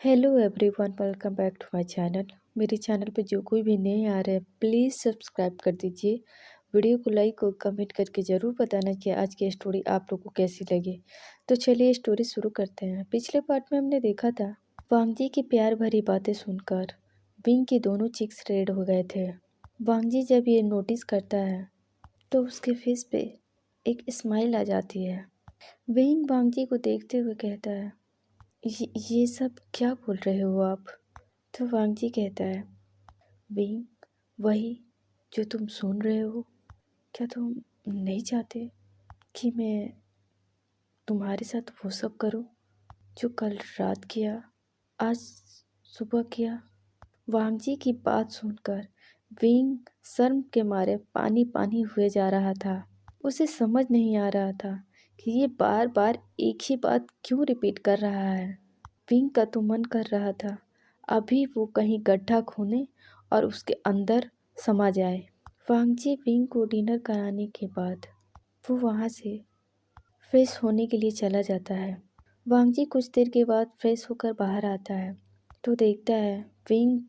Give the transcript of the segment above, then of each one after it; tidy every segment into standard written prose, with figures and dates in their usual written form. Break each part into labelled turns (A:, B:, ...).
A: Hello everyone, welcome back to my channel. मेरे channel पे जो कोई भी नए आ रहे हैं प्लीज़ सब्सक्राइब कर दीजिए। वीडियो को लाइक और कमेंट करके ज़रूर बताना कि आज की स्टोरी आप लोगों को कैसी लगी। तो चलिए स्टोरी शुरू करते हैं। पिछले पार्ट में हमने देखा था वांग जी की प्यार भरी बातें सुनकर विंग के दोनों चीक्स रेड हो गए थे। वांग जी जब ये नोटिस करता है तो उसके फेस पे एक स्माइल आ जाती है। विंग वांग जी को देखते हुए कहता है, ये सब क्या बोल रहे हो आप? तो वांग जी कहता है, विंग, वही जो तुम सुन रहे हो। क्या तुम नहीं चाहते कि मैं तुम्हारे साथ वो सब करूं जो कल रात किया, आज सुबह किया? वांग जी की बात सुनकर विंग शर्म के मारे पानी पानी हुए जा रहा था। उसे समझ नहीं आ रहा था कि ये बार बार एक ही बात क्यों रिपीट कर रहा है। विंग का तो मन कर रहा था अभी वो कहीं गड्ढा खोने और उसके अंदर समा जाए। वांग जी विंग को डिनर कराने के बाद वो वहाँ से फ्रेश होने के लिए चला जाता है। वांग जी कुछ देर के बाद फ्रेश होकर बाहर आता है तो देखता है विंग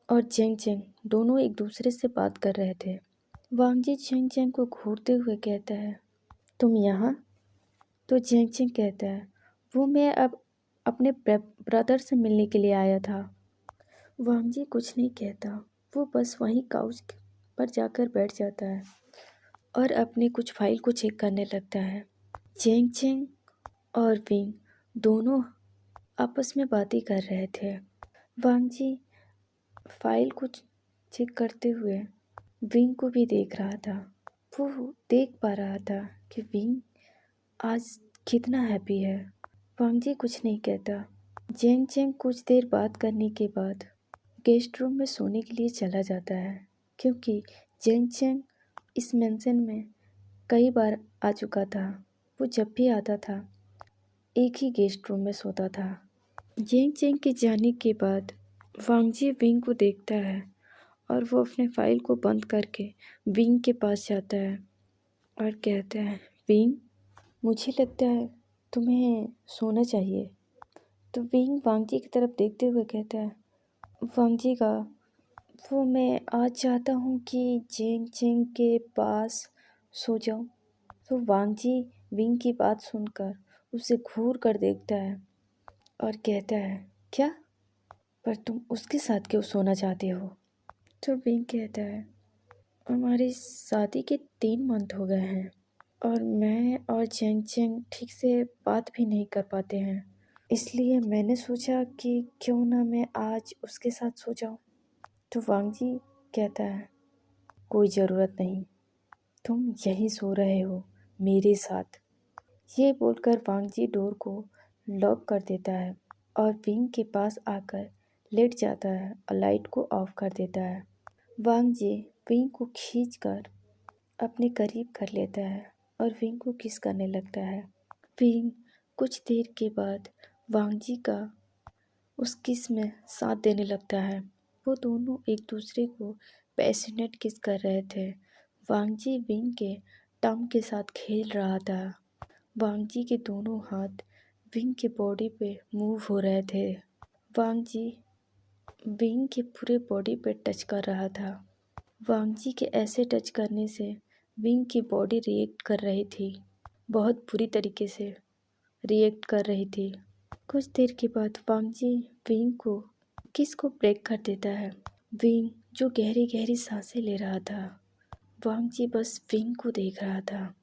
A: और चेंग चेंग दोनों एक दूसरे से बात कर रहे थे। वांग जी चेंग चेंग को घूरते हुए कहता है, तुम यहाँ? तो चेंग चेंग कहता है, वो मैं अब अपने ब्रदर से मिलने के लिए आया था। वांग जी कुछ नहीं कहता, वो बस वहीं काउच पर जाकर बैठ जाता है और अपनी कुछ फाइल को चेक करने लगता है। चेंग चेंग और विंग दोनों आपस में बातें कर रहे थे। वांग जी फाइल को चेक करते हुए विंग को भी देख रहा था। वो देख पा रहा था कि विंग आज कितना हैप्पी है। वांग जी कुछ नहीं कहता। जेंग चेंग कुछ देर बात करने के बाद गेस्ट रूम में सोने के लिए चला जाता है, क्योंकि जेंग चेंग इस मेंशन में कई बार आ चुका था। वो जब भी आता था एक ही गेस्ट रूम में सोता था। जेंग चेंग के जाने के बाद वांग जी विंग को देखता है और वो अपने फाइल को बंद करके विंग के पास जाता है और कहता है, विंग, मुझे लगता है तुम्हें सोना चाहिए। तो विंग वांग जी की तरफ देखते हुए कहता है, वांग जी का, वो मैं आज चाहता हूँ कि जेंग चेंग के पास सो जाऊँ। तो वांग जी विंग की बात सुनकर उसे घूर कर देखता है और कहता है, क्या? पर तुम उसके साथ क्यों सोना चाहते हो? तो विंग कहता है, हमारी शादी के 3 मंथ हो गए हैं और मैं और जेंग चेंग ठीक से बात भी नहीं कर पाते हैं, इसलिए मैंने सोचा कि क्यों ना मैं आज उसके साथ सो जाऊँ। तो वांग जी कहता है, कोई ज़रूरत नहीं, तुम यहीं सो रहे हो मेरे साथ। ये बोलकर वांग जी डोर को लॉक कर देता है और विंग के पास आकर लेट जाता है और लाइट को ऑफ कर देता है। वांग जी विंग को खींचकर अपने करीब कर लेता है और विंग को किस करने लगता है। विंग कुछ देर के बाद वांग जी का उस किस में साथ देने लगता है। वो दोनों एक दूसरे को पैशनेट किस कर रहे थे। वांग जी विंग के टंग के साथ खेल रहा था। वांग जी के दोनों हाथ विंग के बॉडी पे मूव हो रहे थे। वांग जी विंग के पूरे बॉडी पे टच कर रहा था। वांग जी के ऐसे टच करने से विंग की बॉडी रिएक्ट कर रही थी, बहुत बुरी तरीके से रिएक्ट कर रही थी। कुछ देर के बाद वांग जी विंग को किस को ब्रेक कर देता है। विंग जो गहरी गहरी सांसें ले रहा था, वांग जी बस विंग को देख रहा था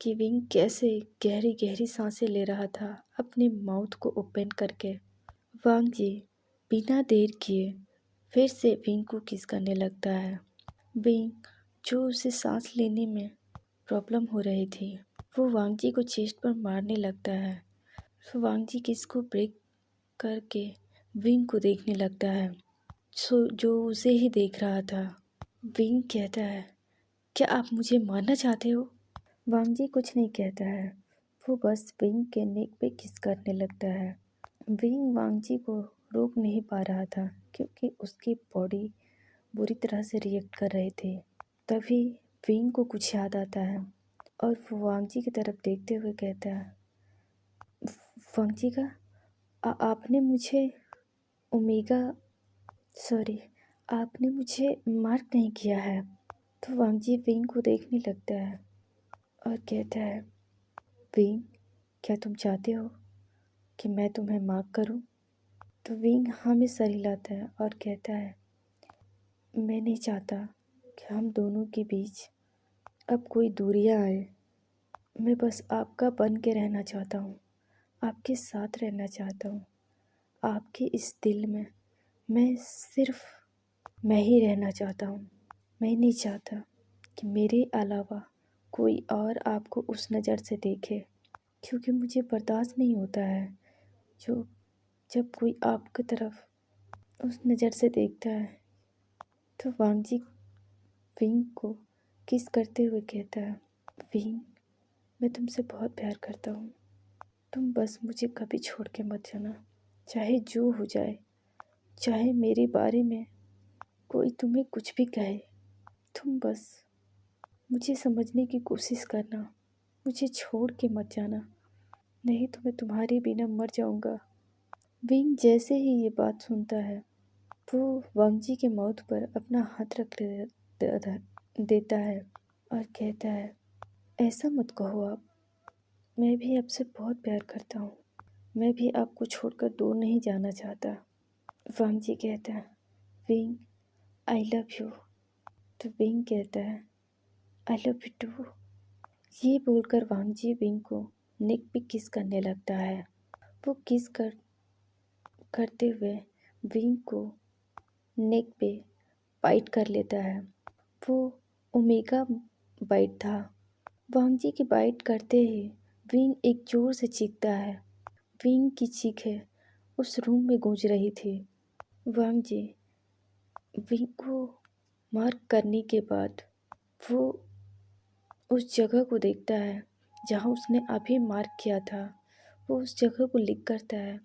A: कि विंग कैसे गहरी गहरी सांसें ले रहा था अपने माउथ को ओपन करके। वांग जी बिना देर किए फिर से विंग को किस करने लगता है। विंग जो उसे सांस लेने में प्रॉब्लम हो रही थी, वो वांग जी को चेस्ट पर मारने लगता है। तो वांग जी किस को ब्रेक करके विंग को देखने लगता है, जो उसे ही देख रहा था। विंग कहता है, क्या आप मुझे मारना चाहते हो? वांग जी कुछ नहीं कहता है, वो बस विंग के नेक पे किस करने लगता है। विंग वांग जी को रोक नहीं पा रहा था क्योंकि उसकी बॉडी बुरी तरह से रिएक्ट कर रही थी। तभी विंग को कुछ याद आता है और वो वांग जी की तरफ देखते हुए कहता है, वांग जी का, आपने मुझे ओमेगा सॉरी आपने मुझे मार्क नहीं किया है। तो वांग जी विंग को देखने लगता है और कहता है, विंग, क्या तुम चाहते हो कि मैं तुम्हें मार्क करूं? तो विंग हाँ में सर हिलाता है और कहता है, मैं नहीं चाहता कि हम दोनों के बीच अब कोई दूरियां आए। मैं बस आपका बन के रहना चाहता हूँ, आपके साथ रहना चाहता हूँ। आपके इस दिल में मैं सिर्फ मैं ही रहना चाहता हूँ। मैं नहीं चाहता कि मेरे अलावा कोई और आपको उस नज़र से देखे, क्योंकि मुझे बर्दाश्त नहीं होता है जो जब कोई आपकी तरफ उस नज़र से देखता है। तो वांग जी विंग को किस करते हुए कहता है, विंग, मैं तुमसे बहुत प्यार करता हूँ। तुम बस मुझे कभी छोड़ के मत जाना, चाहे जो हो जाए, चाहे मेरे बारे में कोई तुम्हें कुछ भी कहे। तुम बस मुझे समझने की कोशिश करना, मुझे छोड़ के मत जाना, नहीं तो मैं तुम्हारे बिना मर जाऊंगा। विंग जैसे ही ये बात सुनता है, वो वांग जी के माउथ पर अपना हाथ रख देता है और कहता है, ऐसा मत कहो आप, मैं भी आपसे बहुत प्यार करता हूँ। मैं भी आपको छोड़कर दूर नहीं जाना चाहता। वांग जी कहता है, विंग, आई लव यू। तो विंग कहता है, आई लव यू टू। ये बोलकर वांग जी विंग को नेक पे किस करने लगता है। वो किस करते हुए विंग को नेक पे बाइट कर लेता है। वो ओमेगा बाइट था। वांग जी की बाइट करते ही विंग एक जोर से चीखता है। विंग की चीखें उस रूम में गूंज रही थी। वांग जी विंग को मार्क करने के बाद वो उस जगह को देखता है जहाँ उसने अभी मार्क किया था। वो उस जगह को लिख करता है,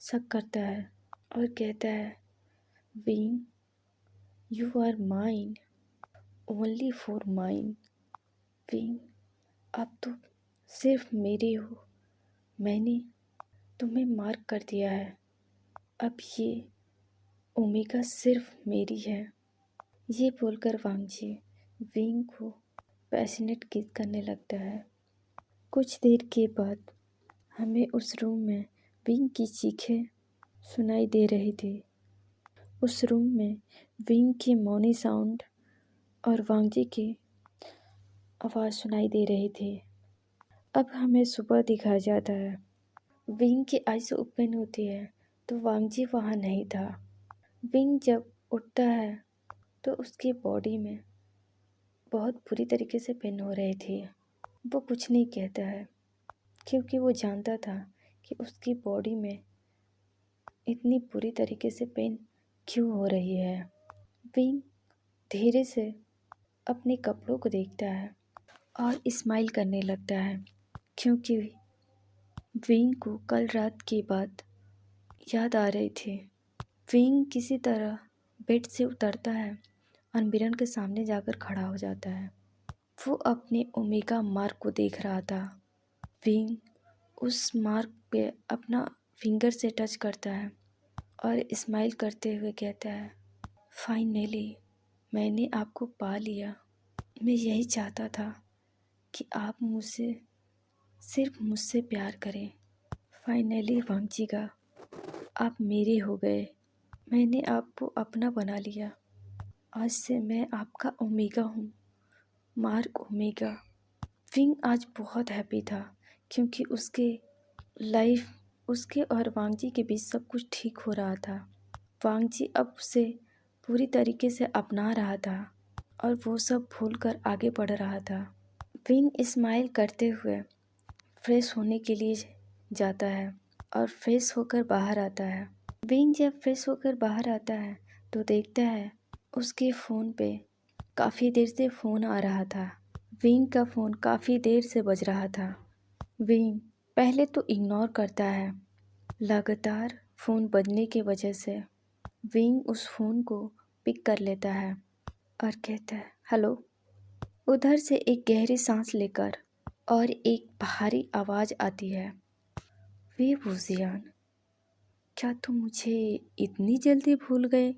A: शक करता है और कहता है, Wing, you are mine, only for mine. Wing, अब तो सिर्फ मेरी हो। मैंने तुम्हें मार्क कर दिया है। अब ये ओमेगा सिर्फ मेरी है। ये बोलकर वांग जी विंग को पैशनेट किस करने लगता है। कुछ देर के बाद हमें उस रूम में विंग की चीखें सुनाई दे रही थी। उस रूम में विंग की मौनी साउंड और वांग जी की आवाज़ सुनाई दे रही थी। अब हमें सुबह दिखाया जाता है। विंग की आइज़ ओपन होती है तो वांग जी वहाँ नहीं था। विंग जब उठता है तो उसकी बॉडी में बहुत बुरी तरीके से पेन हो रही थी। वो कुछ नहीं कहता है क्योंकि वो जानता था कि उसकी बॉडी में इतनी बुरी तरीके से पेन क्यों हो रही है। विंग धीरे से अपने कपड़ों को देखता है और स्माइल करने लगता है, क्योंकि विंग को कल रात की बात याद आ रही थी। विंग किसी तरह बेड से उतरता है और मिरर के सामने जाकर खड़ा हो जाता है। वो अपने ओमेगा मार्क को देख रहा था। विंग उस मार्क पे अपना फिंगर से टच करता है और स्माइल करते हुए कहता है, फाइनली मैंने आपको पा लिया। मैं यही चाहता था कि आप मुझसे सिर्फ मुझसे प्यार करें। फाइनली वांग जी का आप मेरे हो गए। मैंने आपको अपना बना लिया। आज से मैं आपका ओमेगा हूँ, मार्क ओमेगा। विंग आज बहुत हैप्पी था क्योंकि उसके और वांग जी के बीच सब कुछ ठीक हो रहा था। वांग जी अब उसे पूरी तरीके से अपना रहा था और वो सब भूलकर आगे बढ़ रहा था। विंग स्माइल करते हुए फ्रेश होने के लिए जाता है और फ्रेश होकर बाहर आता है। विंग जब फ्रेश होकर बाहर आता है तो देखता है उसके फ़ोन पे काफ़ी देर से फ़ोन आ रहा था। विंग का फ़ोन काफ़ी देर से बज रहा था। विंग पहले तो इग्नोर करता है। लगातार फ़ोन बजने की वजह से विंग उस फ़ोन को पिक कर लेता है और कहता है, हेलो। उधर से एक गहरी सांस लेकर और एक भारी आवाज़ आती है, वे वुजियान। क्या तुम मुझे इतनी जल्दी भूल गए?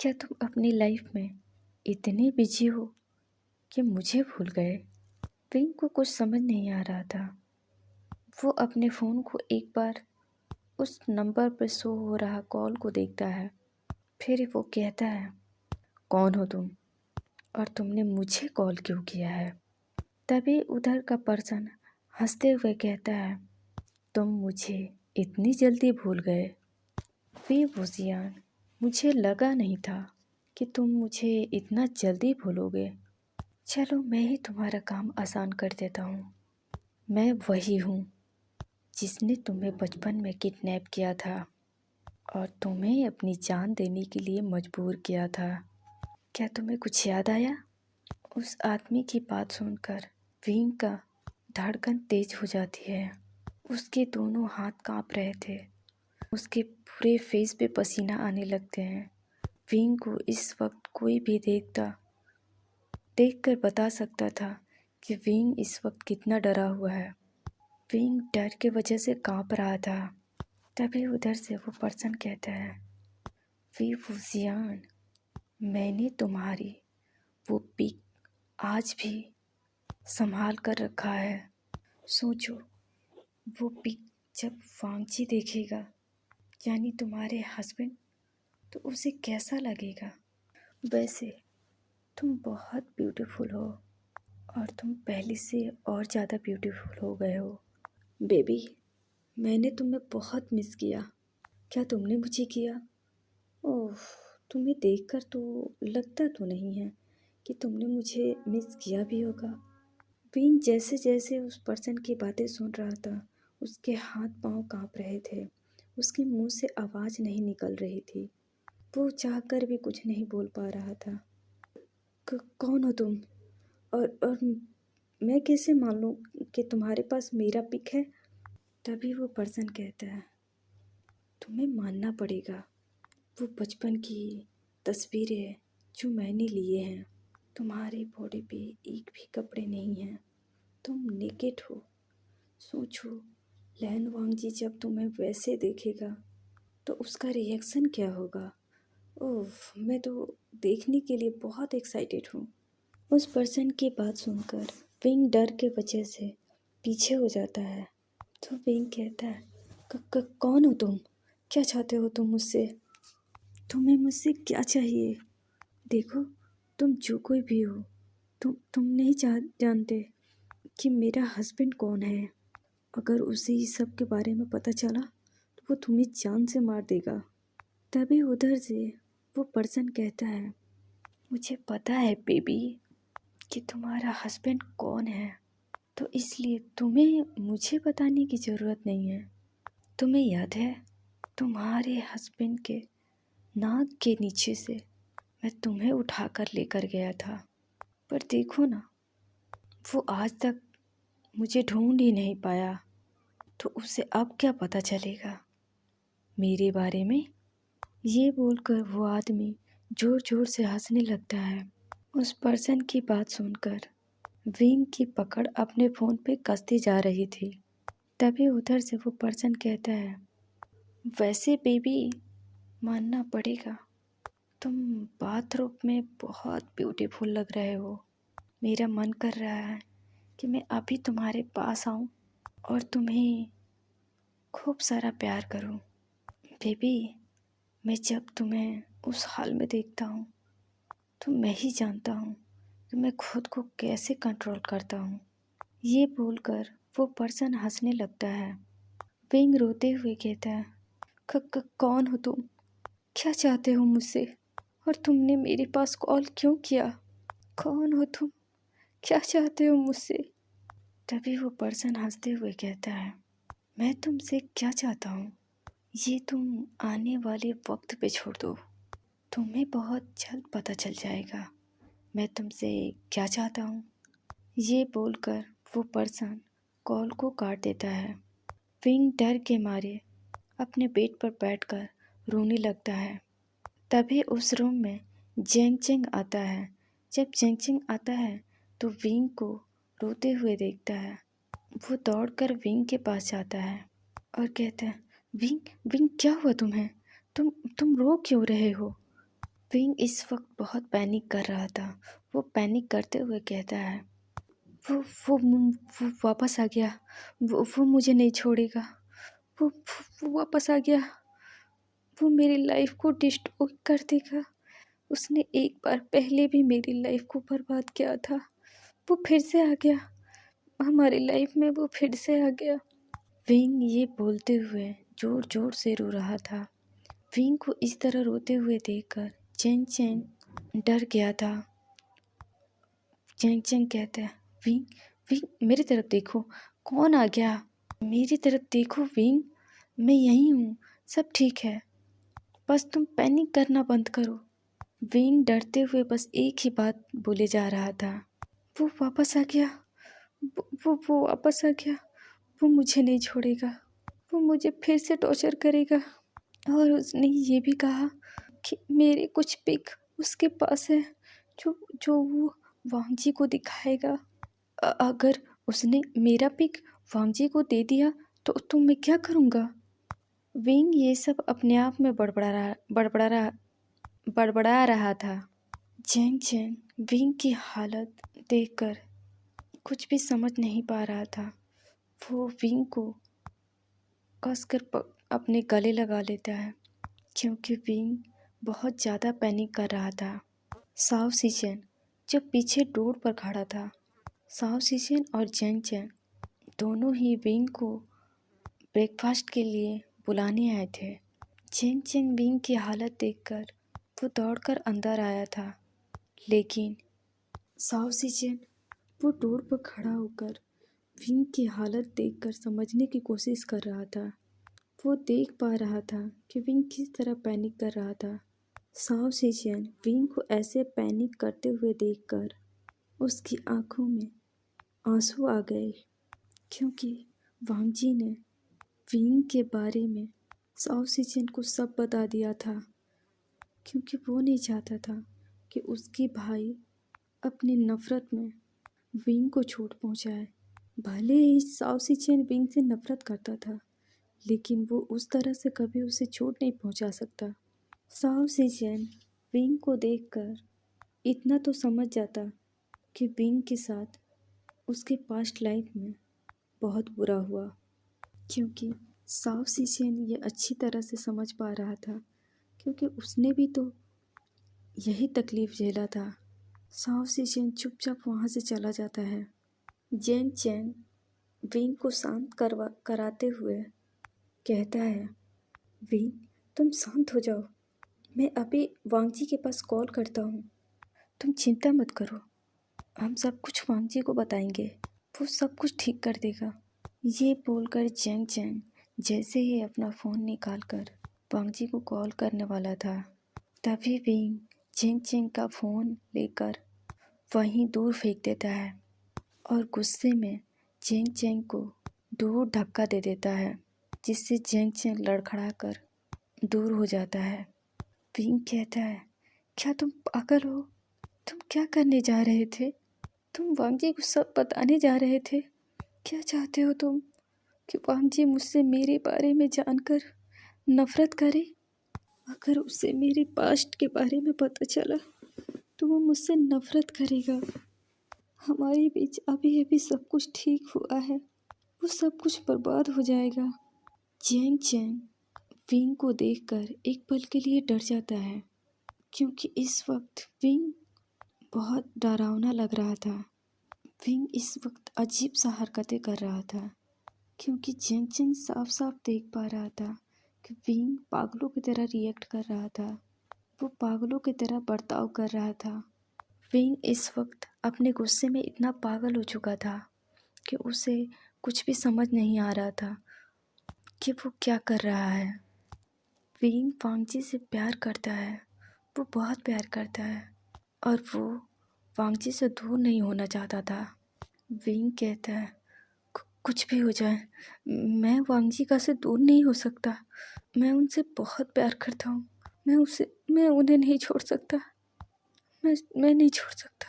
A: क्या तुम अपनी लाइफ में इतने बिजी हो कि मुझे भूल गए? पिंक को कुछ समझ नहीं आ रहा था। वो अपने फ़ोन को एक बार उस नंबर पर शो हो रहा कॉल को देखता है। फिर वो कहता है, कौन हो तुम और तुमने मुझे कॉल क्यों किया है? तभी उधर का पर्सन हंसते हुए कहता है, तुम मुझे इतनी जल्दी भूल गए? वे वुजियान, मुझे लगा नहीं था कि तुम मुझे इतना जल्दी भूलोगे। चलो मैं ही तुम्हारा काम आसान कर देता हूँ। मैं वही हूँ जिसने तुम्हें बचपन में किडनैप किया था और तुम्हें अपनी जान देने के लिए मजबूर किया था। क्या तुम्हें कुछ याद आया? उस आदमी की बात सुनकर विंग का धड़कन तेज हो जाती है। उसके दोनों हाथ कांप रहे थे। उसके पूरे फेस पे पसीना आने लगते हैं। विंग को इस वक्त कोई भी देखकर बता सकता था कि विंग इस वक्त कितना डरा हुआ है। विंग डर के वजह से कांप रहा था। तभी उधर से वो पर्सन कहता है, वी वुजियान, मैंने तुम्हारी वो पिक आज भी संभाल कर रखा है। सोचो, वो पिक जब वांगची देखेगा, यानी तुम्हारे हस्बैंड, तो उसे कैसा लगेगा? वैसे तुम बहुत ब्यूटीफुल हो और तुम पहले से और ज़्यादा ब्यूटीफुल हो गए हो। बेबी, मैंने तुम्हें बहुत मिस किया। क्या तुमने मुझे किया? ओह, तुम्हें देखकर तो लगता तो नहीं है कि तुमने मुझे मिस किया भी होगा। विंग जैसे जैसे उस पर्सन की बातें सुन रहा था, उसके हाथ पांव कांप रहे थे। उसके मुंह से आवाज़ नहीं निकल रही थी। वो चाहकर भी कुछ नहीं बोल पा रहा था। कौन हो तुम? और मैं कैसे मान लूँ कि तुम्हारे पास मेरा पिक है? तभी वो पर्सन कहता है, तुम्हें मानना पड़ेगा। वो बचपन की तस्वीरें जो मैंने लिए हैं, तुम्हारी बॉडी पे एक भी कपड़े नहीं हैं, तुम नेकेड हो। सोचो, लैन वांगजी जब तुम्हें वैसे देखेगा तो उसका रिएक्शन क्या होगा? ओह, मैं तो देखने के लिए बहुत एक्साइटेड हूँ। उस पर्सन की बात सुनकर विंग डर के वजह से पीछे हो जाता है। तो विंग कहता है, कौन हो तुम? क्या चाहते हो तुम मुझसे? तुम्हें मुझसे क्या चाहिए? देखो, तुम जो कोई भी हो, तुम नहीं जानते कि मेरा हस्बैंड कौन है। अगर उसे इस सब के बारे में पता चला तो वो तुम्हें जान से मार देगा। तभी उधर से वो पर्सन कहता है, मुझे पता है बेबी कि तुम्हारा हस्बैंड कौन है, तो इसलिए तुम्हें मुझे बताने की ज़रूरत नहीं है। तुम्हें याद है, तुम्हारे हस्बैंड के नाक के नीचे से मैं तुम्हें उठाकर लेकर गया था, पर देखो ना, वो आज तक मुझे ढूंढ ही नहीं पाया, तो उसे अब क्या पता चलेगा मेरे बारे में? ये बोलकर वो आदमी ज़ोर ज़ोर से हंसने लगता है। उस पर्सन की बात सुनकर विंग की पकड़ अपने फ़ोन पे कसती जा रही थी। तभी उधर से वो पर्सन कहता है, वैसे बेबी, मानना पड़ेगा, तुम बाथरूम में बहुत ब्यूटीफुल लग रहे हो। मेरा मन कर रहा है कि मैं अभी तुम्हारे पास आऊँ और तुम्हें खूब सारा प्यार करूँ। बेबी, मैं जब तुम्हें उस हाल में देखता हूँ तो मैं ही जानता हूँ कि मैं खुद को कैसे कंट्रोल करता हूँ। ये बोलकर वो पर्सन हंसने लगता है। विंग रोते हुए कहता है, कौन हो तुम? क्या चाहते हो मुझसे? और तुमने मेरे पास कॉल क्यों किया? कौन हो तुम? क्या चाहते हो मुझसे? तभी वो पर्सन हंसते हुए कहता है, मैं तुमसे क्या चाहता हूँ ये तुम आने वाले वक्त पे छोड़ दो। तुम्हें बहुत जल्द पता चल जाएगा मैं तुमसे क्या चाहता हूँ। ये बोलकर वो पर्सन कॉल को काट देता है। विंग डर के मारे अपने बेड पर बैठकर रोने लगता है। तभी उस रूम में जेंग चेंग आता है। जब जेंग चेंग आता है तो विंग को रोते हुए देखता है। वो दौड़कर विंग के पास जाता है और कहता है, विंग, विंग क्या हुआ तुम्हें? तुम रो क्यों रहे हो? विंग इस वक्त बहुत पैनिक कर रहा था। वो पैनिक करते हुए कहता है, वो वो वो वापस आ गया। वो मुझे नहीं छोड़ेगा। वो वापस आ गया। वो मेरी लाइफ को डिस्ट्रॉय कर देगा। उसने एक बार पहले भी मेरी लाइफ को बर्बाद किया था। वो फिर से आ गया। हमारी लाइफ में वो फिर से आ गया। विंग ये बोलते हुए जोर जोर से रो रहा था। विंग को इस तरह रोते हुए देखकर चैंग चैंग डर गया था। चैंग चैंग कहता है, विंग, विंग मेरी तरफ देखो, कौन आ गया? मेरी तरफ देखो विंग, मैं यहीं हूँ, सब ठीक है, बस तुम पैनिक करना बंद करो। विंग डरते हुए बस एक ही बात बोले जा रहा था, वो वापस आ गया। वो वापस आ गया। वो मुझे नहीं छोड़ेगा। वो मुझे फिर से टॉर्चर करेगा। और उसने ये भी कहा कि मेरे कुछ पिक उसके पास है जो जो वो वांगजी को दिखाएगा। अगर उसने मेरा पिक वांगजी को दे दिया तो मैं क्या करूँगा? विंग ये सब अपने आप में बड़बड़ा रहा था। चैंग चैंग विंग की हालत देखकर कुछ भी समझ नहीं पा रहा था। वो विंग को कसकर अपने गले लगा लेता है क्योंकि विंग बहुत ज़्यादा पैनिक कर रहा था। साओ सीचेन जो पीछे डोर पर खड़ा था, साओ सीचेन और चैंग चैंग दोनों ही विंग को ब्रेकफास्ट के लिए बुलाने आए थे। चैंग चैंग विंग की हालत देखकर वो दौड़कर अंदर आया था, लेकिन साओ सीचेन वो डोर पर खड़ा होकर विंग की हालत देखकर समझने की कोशिश कर रहा था। वो देख पा रहा था कि विंग किस तरह पैनिक कर रहा था। साओ सीचेन विंग को ऐसे पैनिक करते हुए देखकर उसकी आंखों में आंसू आ गए क्योंकि वांगजी ने विंग के बारे में साओ सीचेन को सब बता दिया था, क्योंकि वो नहीं चाहता था कि उसकी भाई अपनी नफ़रत में विंग को चोट पहुंचाए। भले ही साओ सीचेन विंग से नफ़रत करता था, लेकिन वो उस तरह से कभी उसे चोट नहीं पहुंचा सकता। साओ सीचेन विंग को देखकर इतना तो समझ जाता कि विंग के साथ उसके पास्ट लाइफ में बहुत बुरा हुआ, क्योंकि साओ सीचेन ये अच्छी तरह से समझ पा रहा था क्योंकि उसने भी तो यही तकलीफ़ झेला था। साओ सीचेन चुपचाप वहाँ से चला जाता है। चैंग चैंग विंग को शांत कराते हुए कहता है, विंग तुम शांत हो जाओ, मैं अभी वांगजी के पास कॉल करता हूँ, तुम चिंता मत करो, हम सब कुछ वांगजी को बताएंगे, वो सब कुछ ठीक कर देगा। ये बोलकर चैंग चैंग जैसे ही अपना फ़ोन निकाल कर वांगजी को कॉल करने वाला था, तभी विंग चैंग चैंग का फ़ोन लेकर वहीं दूर फेंक देता है और गुस्से में चैंग चैंग को दूर धक्का दे देता है, जिससे चैंग चैंग लड़खड़ा कर दूर हो जाता है। विंग कहता है, क्या तुम पागल हो? तुम क्या करने जा रहे थे? तुम वांगजी को सब बताने जा रहे थे? क्या चाहते हो तुम कि वांगजी मुझसे मेरे बारे में जानकर नफरत करे? अगर उसे मेरे पास्ट के बारे में पता चला तो वो मुझसे नफरत करेगा। हमारे बीच अभी अभी सब कुछ ठीक हुआ है, वो सब कुछ बर्बाद हो जाएगा। चैंग चैंग विंग को देखकर एक पल के लिए डर जाता है, क्योंकि इस वक्त विंग बहुत डरावना लग रहा था। विंग इस वक्त अजीब सा हरकतें कर रहा था, क्योंकि चैंग चैंग साफ साफ देख पा रहा था कि विंग पागलों की तरह रिएक्ट कर रहा था। वो पागलों की तरह बर्ताव कर रहा था। विंग इस वक्त अपने गुस्से में इतना पागल हो चुका था कि उसे कुछ भी समझ नहीं आ रहा था कि वो क्या कर रहा है। विंग वांगजी से प्यार करता है, वो बहुत प्यार करता है और वो वांगजी से दूर नहीं होना चाहता था। विंग कहता है, कुछ भी हो जाए, मैं वांगजी का से दूर नहीं हो सकता। मैं उनसे बहुत प्यार करता हूँ। मैं उन्हें नहीं छोड़ सकता। मैं नहीं छोड़ सकता।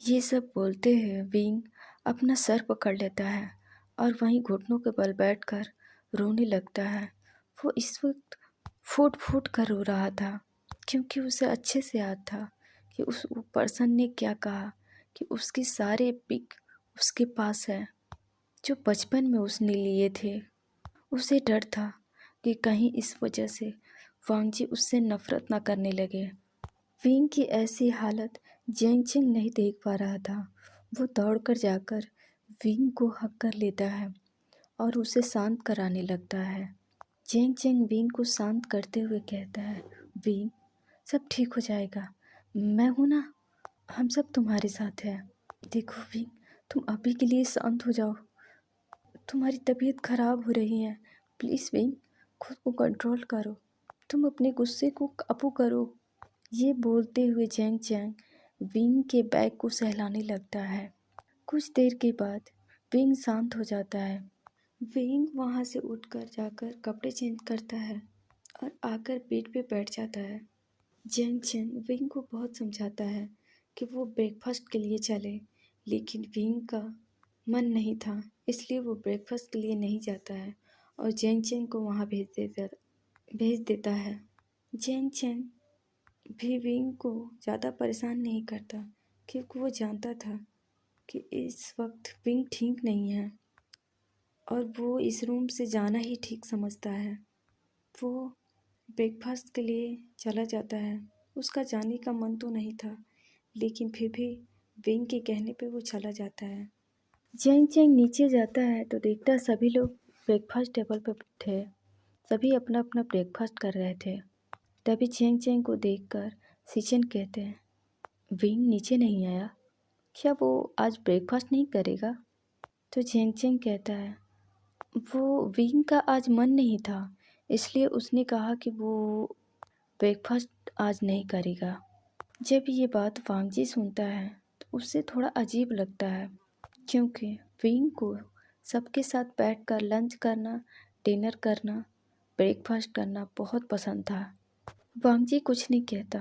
A: ये सब बोलते हुए विंग अपना सर पकड़ लेता है और वहीं घुटनों के बल बैठकर रोने लगता है। वो इस वक्त फूट फूट कर रो रहा था, क्योंकि उसे अच्छे से याद था कि उस पर्सन ने क्या कहा, कि उसके सारे पिक उसके पास है जो बचपन में उसने लिए थे। उसे डर था कि कहीं इस वजह से वांगजी उससे नफरत ना करने लगे। विंग की ऐसी हालत जेंग चेंग नहीं देख पा रहा था। वो दौड़कर जाकर विंग को हक कर लेता है और उसे शांत कराने लगता है। जेंग चेंग विंग को शांत करते हुए कहता है, विंग, सब ठीक हो जाएगा, मैं हूं ना, हम सब तुम्हारे साथ हैं। देखो विंग, तुम अभी के लिए शांत हो जाओ, तुम्हारी तबीयत खराब हो रही है। प्लीज़ विंग, खुद को कंट्रोल करो, तुम अपने गुस्से को काबू करो। ये बोलते हुए जेंग चैंग विंग के बैग को सहलाने लगता है। कुछ देर के बाद विंग शांत हो जाता है। विंग वहाँ से उठकर जाकर कपड़े चेंज करता है और आकर बेड पे बैठ जाता है। जेंग चैंग विंग को बहुत समझाता है कि वो ब्रेकफास्ट के लिए चले, लेकिन विंग का मन नहीं था, इसलिए वो ब्रेकफास्ट के लिए नहीं जाता है और जेंग चैंग को वहाँ भेज देता है। जेंग चैंग भी विंग को ज़्यादा परेशान नहीं करता, क्योंकि वो जानता था कि इस वक्त विंग ठीक नहीं है और वो इस रूम से जाना ही ठीक समझता है। वो ब्रेकफास्ट के लिए चला जाता है। उसका जाने का मन तो नहीं था, लेकिन फिर भी विंग के कहने पे वो चला जाता है। जेंग चेंग नीचे जाता है तो देखता है सभी लोग ब्रेकफास्ट टेबल पर थे। सभी अपना अपना ब्रेकफास्ट कर रहे थे। तभी जेंग चेंग को देखकर सीचन कहते हैं, विंग नीचे नहीं आया, क्या वो आज ब्रेकफास्ट नहीं करेगा? तो जेंग चेंग कहता है, वो विंग का आज मन नहीं था, इसलिए उसने कहा कि वो ब्रेकफास्ट आज नहीं करेगा। जब ये बात वांगजी सुनता है तो उसे थोड़ा अजीब लगता है, क्योंकि विंग को सबके साथ बैठकर लंच करना, डिनर करना, ब्रेकफास्ट करना बहुत पसंद था। वांगजी कुछ नहीं कहता,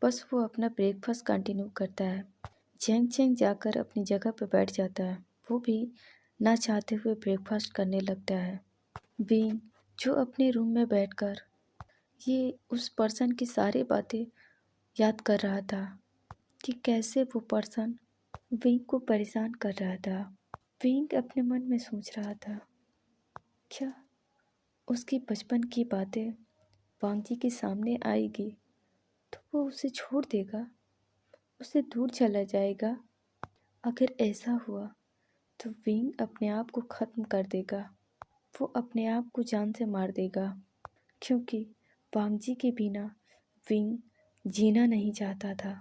A: बस वो अपना ब्रेकफास्ट कंटिन्यू करता है। जेंग चेंग जाकर अपनी जगह पर बैठ जाता है। वो भी ना चाहते हुए ब्रेकफास्ट करने लगता है। विंग, जो अपने रूम में बैठकर ये उस पर्सन की सारी बातें याद कर रहा था कि कैसे वो पर्सन विंग को परेशान कर रहा था। विंग अपने मन में सोच रहा था, क्या उसकी बचपन की बातें वांगजी के सामने आएगी तो वो उसे छोड़ देगा, उससे दूर चला जाएगा? अगर ऐसा हुआ तो विंग अपने आप को ख़त्म कर देगा, वो अपने आप को जान से मार देगा, क्योंकि वांगजी के बिना विंग जीना नहीं चाहता था।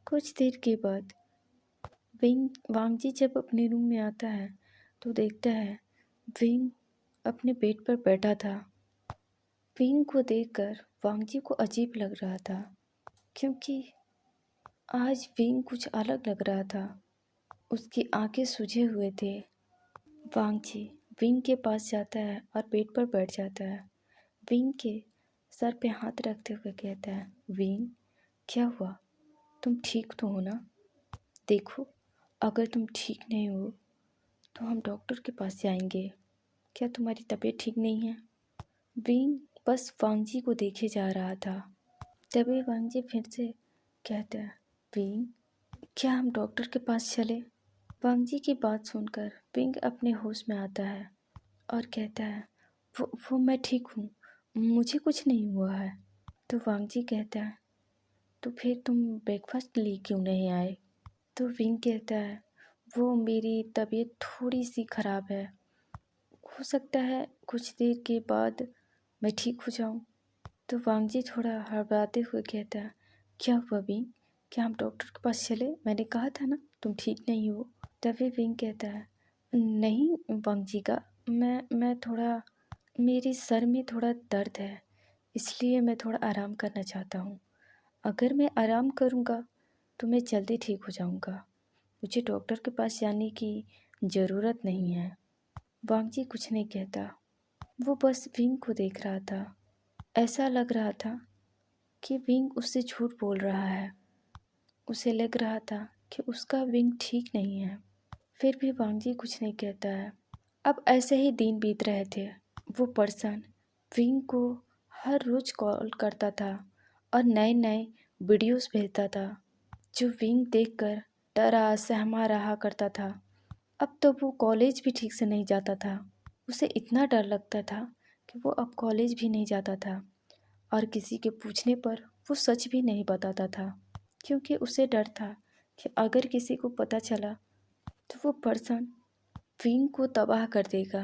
A: कुछ देर के बाद वांगजी जब अपने रूम में आता है तो देखता है विंग अपने बेड पर बैठा था। विंग को देखकर वांगजी को अजीब लग रहा था, क्योंकि आज विंग कुछ अलग लग रहा था। उसकी आंखें सूजे हुए थे। वांगजी विंग के पास जाता है और बेड पर बैठ जाता है। विंग के सर पे हाथ रखते हुए कहता है, विंग, क्या हुआ? तुम ठीक तो हो ना? देखो, अगर तुम ठीक नहीं हो तो हम डॉक्टर के पास जाएंगे। क्या तुम्हारी तबीयत ठीक नहीं है? विंग बस वांगजी को देखे जा रहा था। तभी वांगजी फिर से कहता है, विंग, क्या हम डॉक्टर के पास चले? वांगजी की बात सुनकर विंग अपने होश में आता है और कहता है, वो मैं ठीक हूँ, मुझे कुछ नहीं हुआ है। तो वांगजी कहता है, तो फिर तुम ब्रेकफास्ट के लिए क्यों नहीं आए? तो विंग कहता है, वो मेरी तबीयत थोड़ी सी ख़राब है, हो सकता है कुछ देर के बाद मैं ठीक हो जाऊँ। तो वांगजी थोड़ा हड़बड़ाते हुए कहता है, क्या हुआ विंग, क्या हम डॉक्टर के पास चले? मैंने कहा था ना तुम ठीक नहीं हो। तभी विंग कहता है, नहीं वांगजी का, मैं थोड़ा, मेरे सर में थोड़ा दर्द है, इसलिए मैं थोड़ा आराम करना चाहता हूँ। अगर मैं आराम करूँगा तो मैं जल्दी ठीक हो जाऊँगा, मुझे डॉक्टर के पास जाने की ज़रूरत नहीं है। वांगजी कुछ नहीं कहता, वो बस विंग को देख रहा था। ऐसा लग रहा था कि विंग उससे झूठ बोल रहा है। उसे लग रहा था कि उसका विंग ठीक नहीं है। फिर भी वांगजी कुछ नहीं कहता है। अब ऐसे ही दिन बीत रहे थे। वो पर्सन विंग को हर रोज कॉल करता था और नए नए वीडियोस भेजता था जो विंग देखकर डरा सहमा रहा करता था। अब तो वो कॉलेज भी ठीक से नहीं जाता था। उसे इतना डर लगता था कि वो अब कॉलेज भी नहीं जाता था और किसी के पूछने पर वो सच भी नहीं बताता था, क्योंकि उसे डर था कि अगर किसी को पता चला तो वो पर्सन विंग को तबाह कर देगा।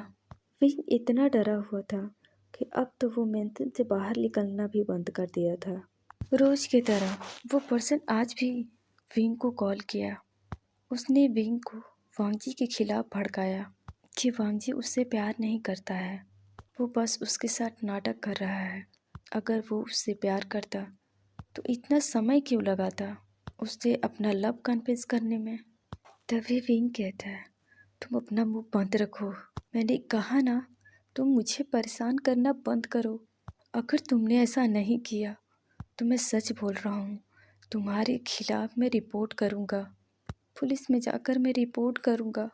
A: विंग इतना डरा हुआ था कि अब तो वो मेंशन से बाहर निकलना भी बंद कर दिया था। रोज की तरह वो पर्सन आज भी विंग को कॉल किया। उसने विंग को वांगजी के खिलाफ भड़काया कि वांगजी उससे प्यार नहीं करता है, वो बस उसके साथ नाटक कर रहा है। अगर वो उससे प्यार करता तो इतना समय क्यों लगाता उसे अपना लव कन्फेस करने में। तभी विंग कहता है, तुम अपना मुंह बंद रखो। मैंने कहा ना, तुम मुझे परेशान करना बंद करो। अगर तुमने ऐसा नहीं किया तो मैं सच बोल रहा हूँ, तुम्हारे खिलाफ मैं रिपोर्ट करूँगा। पुलिस में जाकर मैं रिपोर्ट करूँगा।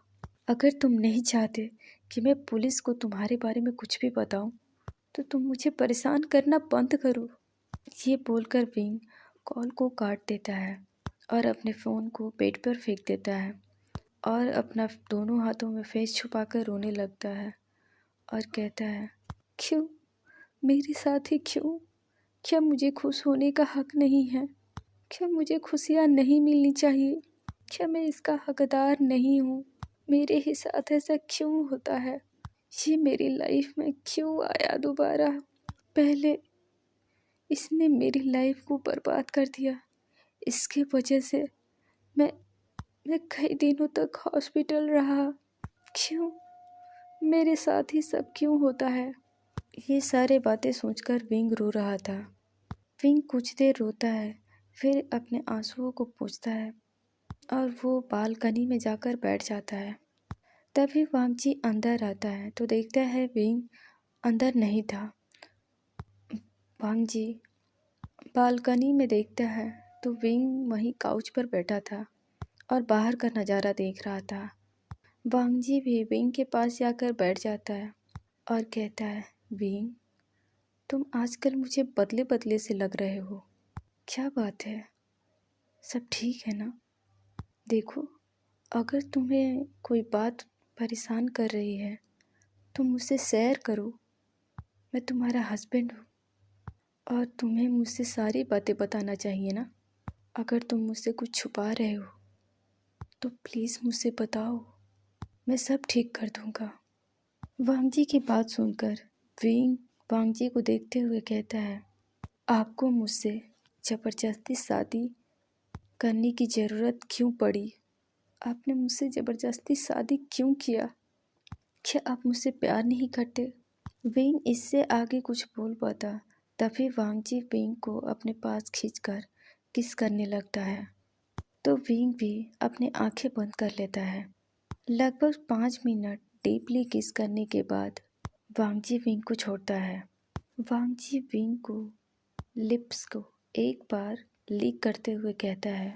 A: अगर तुम नहीं चाहते कि मैं पुलिस को तुम्हारे बारे में कुछ भी बताऊँ तो तुम मुझे परेशान करना बंद करो। ये बोलकर विंग कॉल को काट देता है और अपने फ़ोन को बेड पर फेंक देता है और अपना दोनों हाथों में फेस छुपाकर रोने लगता है और कहता है, क्यों मेरे साथ ही क्यों? क्या मुझे खुश होने का हक नहीं है? क्या मुझे खुशियाँ नहीं मिलनी चाहिए? क्या मैं इसका हकदार नहीं हूँ? मेरे ही साथ ऐसा क्यों होता है? ये मेरी लाइफ में क्यों आया दोबारा? पहले इसने मेरी लाइफ को बर्बाद कर दिया। इसकी वजह से मैं कई दिनों तक हॉस्पिटल रहा। क्यों? मेरे साथ ही सब क्यों होता है? ये सारे बातें सोचकर विंग रो रहा था। विंग कुछ देर रोता है, फिर अपने आंसुओं को पोंछता है और वो बालकनी में जाकर बैठ जाता है। तभी वांगजी अंदर आता है तो देखता है विंग अंदर नहीं था। वांगजी बालकनी में देखता है तो विंग वहीं काउच पर बैठा था और बाहर का नज़ारा देख रहा था। वांगजी भी विंग के पास जाकर बैठ जाता है और कहता है, विंग तुम आजकल मुझे बदले बदले से लग रहे हो। क्या बात है? सब ठीक है ना? देखो, अगर तुम्हें कोई बात परेशान कर रही है तो मुझसे शेयर करो। मैं तुम्हारा हस्बैंड हूँ और तुम्हें मुझसे सारी बातें बताना चाहिए ना। अगर तुम मुझसे कुछ छुपा रहे हो तो प्लीज़ मुझसे बताओ, मैं सब ठीक कर दूँगा। वांगजी की बात सुनकर विंग वांगजी को देखते हुए कहता है, आपको मुझसे ज़बरदस्ती शादी करने की ज़रूरत क्यों पड़ी? आपने मुझसे ज़बरदस्ती शादी क्यों किया? क्या आप मुझसे प्यार नहीं करते? विंग इससे आगे कुछ बोल पाता तभी वांगजी विंग को अपने पास खींचकर किस करने लगता है तो विंग भी अपनी आंखें बंद कर लेता है। लगभग 5 मिनट डीपली किस करने के बाद वांगजी विंग को छोड़ता है। वांगजी विंग को लिप्स को एक बार लीक करते हुए कहता है,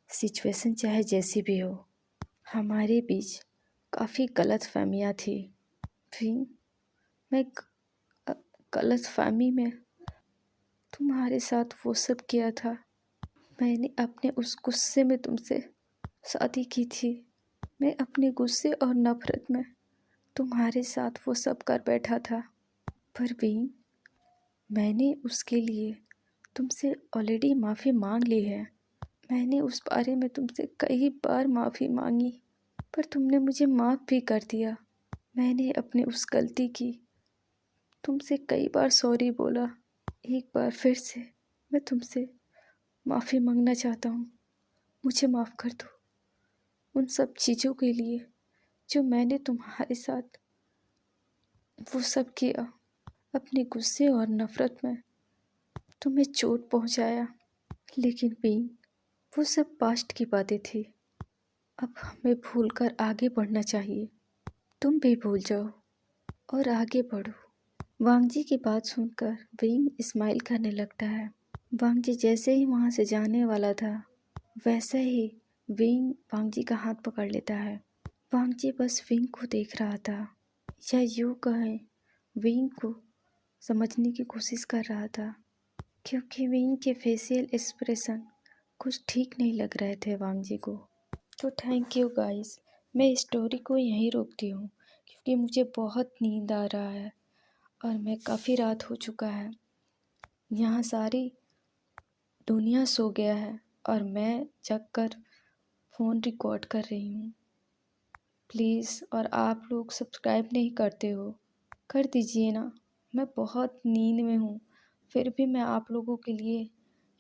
A: सिचुएशन चाहे जैसी भी हो, हमारे बीच काफ़ी गलतफहमियाँ थी। विंग, मैं गलतफहमी में तुम्हारे साथ वो सब किया था। मैंने अपने उस गुस्से में तुमसे शादी की थी। मैं अपने गुस्से और नफरत में तुम्हारे साथ वो सब कर बैठा था। पर विंग, मैंने उसके लिए तुमसे ऑलरेडी माफ़ी मांग ली है। मैंने उस बारे में तुमसे कई बार माफ़ी मांगी पर तुमने मुझे माफ़ भी कर दिया। मैंने अपनी उस गलती की तुमसे कई बार सॉरी बोला। एक बार फिर से मैं तुमसे माफ़ी मांगना चाहता हूँ। मुझे माफ़ कर दो उन सब चीज़ों के लिए जो मैंने तुम्हारे साथ वो सब किया। अपने गुस्से और नफ़रत में तुम्हें चोट पहुँचाया। लेकिन विंग, वो सब पास्ट की बातें थी। अब हमें भूलकर आगे बढ़ना चाहिए। तुम भी भूल जाओ और आगे बढ़ो। वांगजी की बात सुनकर विंग स्माइल करने लगता है। वांगजी जैसे ही वहाँ से जाने वाला था वैसे ही विंग वांगजी का हाथ पकड़ लेता है। वांगजी बस विंग को देख रहा था, या यूँ कहें विंग को समझने की कोशिश कर रहा था, क्योंकि विंग के फेशियल एक्सप्रेशन कुछ ठीक नहीं लग रहे थे वांग जी को। तो थैंक यू गाइस, मैं स्टोरी को यहीं रोकती हूँ, क्योंकि मुझे बहुत नींद आ रहा है और मैं काफ़ी रात हो चुका है। यहाँ सारी दुनिया सो गया है और मैं जग कर फ़ोन रिकॉर्ड कर रही हूँ। प्लीज़, और आप लोग सब्सक्राइब नहीं करते हो, कर दीजिए ना। मैं बहुत नींद में हूँ, फिर भी मैं आप लोगों के लिए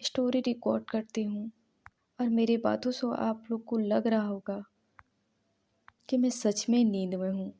A: स्टोरी रिकॉर्ड करती हूँ। और मेरी बातों से आप लोग को लग रहा होगा कि मैं सच में नींद में हूँ।